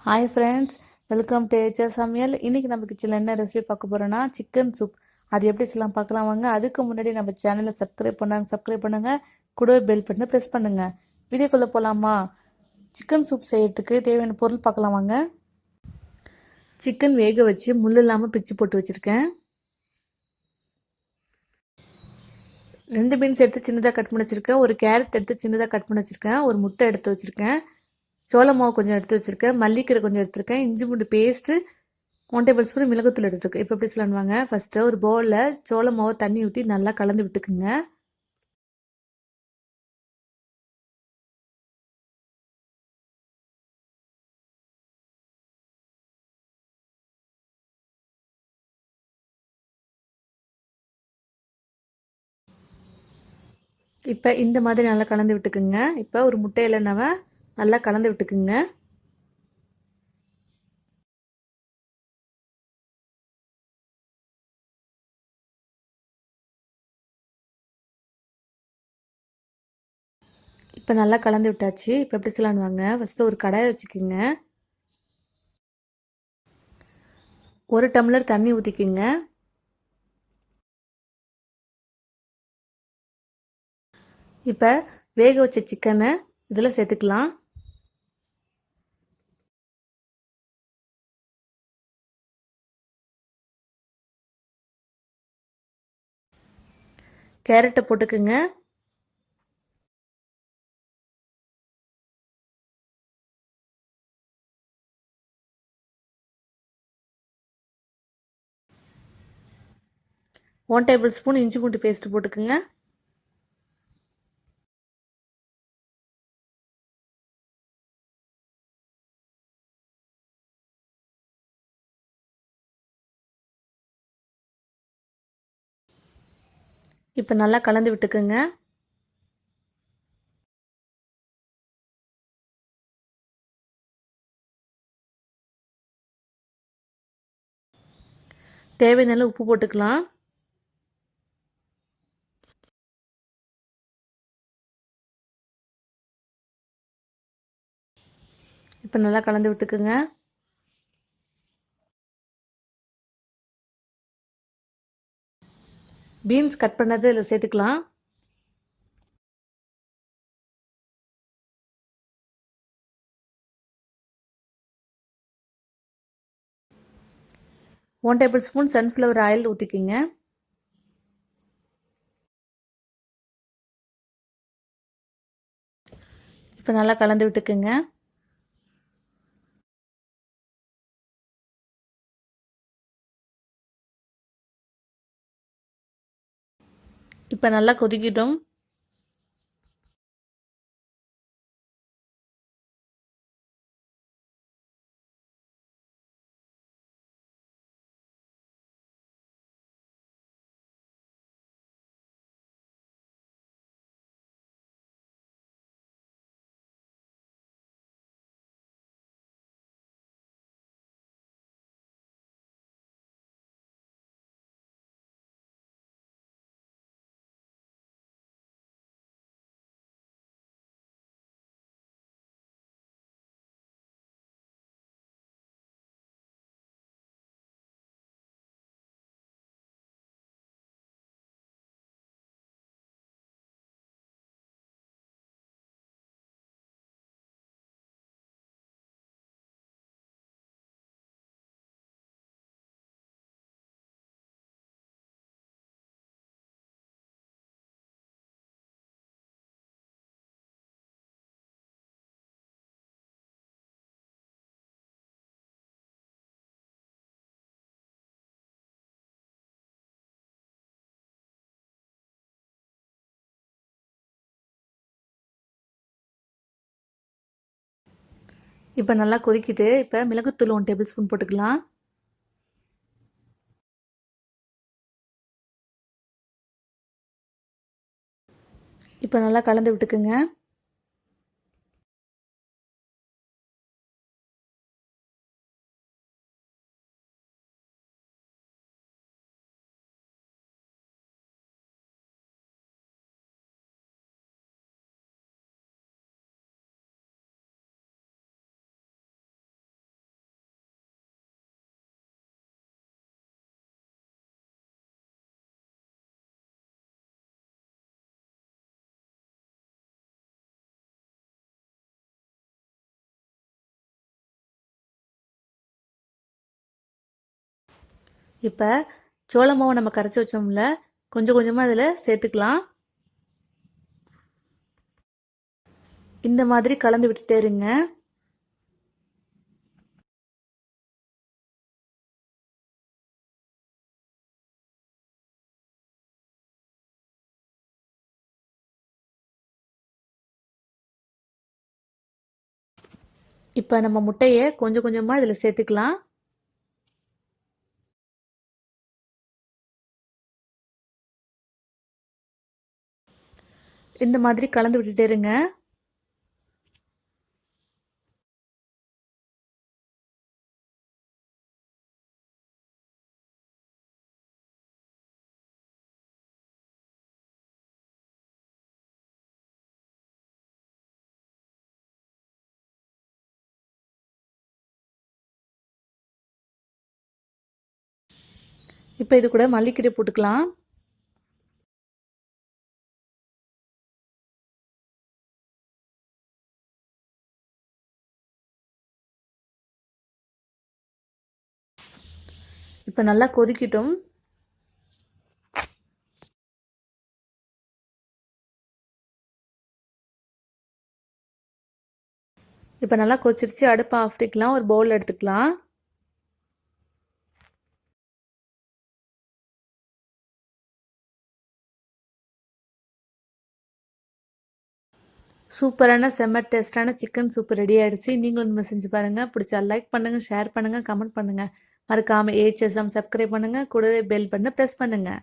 Hi friends, welcome to AHS சமையல். இன்றைக்கி நம்ம கிச்சனில் என்ன ரெசிபி பார்க்க போகிறோன்னா சிக்கன் சூப். அது எப்படி செய்யலாம் பார்க்கலாம் வாங்க. அதுக்கு முன்னாடி நம்ம சேனலை சப்ஸ்கிரைப் பண்ணுங்கள், கூடவே பெல் பட்டனை ப்ரெஸ் பண்ணுங்கள். வீடியோக்குள்ளே போகலாமா? சிக்கன் சூப் செய்யறதுக்கு தேவையான பொருள் பார்க்கலாம் வாங்க. சிக்கன் வேக வச்சு முள் இல்லாமல் பிச்சு போட்டு வச்சுருக்கேன். 2 பீன்ஸ் எடுத்து சின்னதாக கட் பண்ணி வச்சுருக்கேன். ஒரு கேரட் எடுத்து சின்னதாக கட் பண்ணி வச்சுருக்கேன். ஒரு முட்டை எடுத்து வச்சுருக்கேன். சோள மாவு கொஞ்சம் எடுத்து வச்சுருக்கேன். மல்லிக்கீரை கொஞ்சம் எடுத்துருக்கேன். இஞ்சி பூண்டு பேஸ்ட்டு 1 டேபிள் ஸ்பூன் மிளகுத்தூள் எடுத்துருக்கு. இப்போ எப்படி சொல்லணுவாங்க. ஃபஸ்ட்டு ஒரு பவுலில் சோள மாவை தண்ணி ஊற்றி நல்லா கலந்து விட்டுக்குங்க. இப்போ இந்த மாதிரி நல்லா கலந்து விட்டுக்குங்க. இப்போ ஒரு முட்டையில் நல்லா கலந்து விட்டுக்குங்க. இப்போ நல்லா கலந்து விட்டாச்சு. இப்போ எப்படி சொல்லணுவாங்க. ஃபஸ்ட்டு ஒரு கடாயை வச்சுக்கோங்க. 1 டம்ளர் தண்ணி ஊற்றிக்குங்க. இப்போ வேக வச்ச சிக்கனை இதில் சேர்த்துக்கலாம். கேரட்டை போட்டுக்குங்க. ஒன் டேபிள் ஸ்பூன் இஞ்சி பூண்டு பேஸ்ட் போட்டுக்குங்க. இப்போ நல்லா கலந்து விட்டுக்குங்க. தேவையான உப்பு போட்டுக்கலாம். இப்போ நல்லா கலந்து விட்டுக்குங்க. பீன்ஸ் கட் பண்ணது இதில் சேர்த்துக்கலாம். One tablespoon sunflower oil ஊற்றிக்கிங்க. இப்போ நல்லா கலந்து விட்டுக்குங்க. இப்போ நல்லா கொதிக்கிட்டோம். இப்போ நல்லா கொதிக்குது. இப்போ மிளகுத்தூள் 1 டேபிள் ஸ்பூன் போட்டுக்கலாம். இப்போ நல்லா கலந்து விட்டுக்குங்க. இப்போ சோள மாவை நம்ம கரைச்சி வச்சோம்ல, கொஞ்சம் கொஞ்சமாக அதில் சேர்த்துக்கலாம். இந்த மாதிரி கலந்து விட்டுட்டே இருங்க. இப்போ நம்ம முட்டையை கொஞ்சம் கொஞ்சமாக இதில் சேர்த்துக்கலாம். இந்த மாதிரி கலந்து விட்டுட்டே இருங்க. இப்போ இது கூட மல்லிக்கீரை போட்டுக்கலாம். இப்போ நல்லா கொதிக்கட்டும். இப்போ நல்லா கொதிச்சிருச்சு. அடுப்பை ஆஃப் பண்ணிக்கலாம். ஒரு பவுல் எடுத்துக்கலாம். சூப்பரான செம்ம டேஸ்டான சிக்கன் சூப் ரெடி ஆகிடுச்சு. நீங்களும் இந்த செஞ்சு பாருங்கள். பிடிச்சா லைக் பண்ணுங்கள், ஷேர் பண்ணுங்கள், கமெண்ட் பண்ணுங்கள். மறக்காமல் AHS சப்ஸ்கிரைப் பண்ணுங்கள். கூடவே பெல் பட்டனை ப்ரெஸ் பண்ணுங்கள்.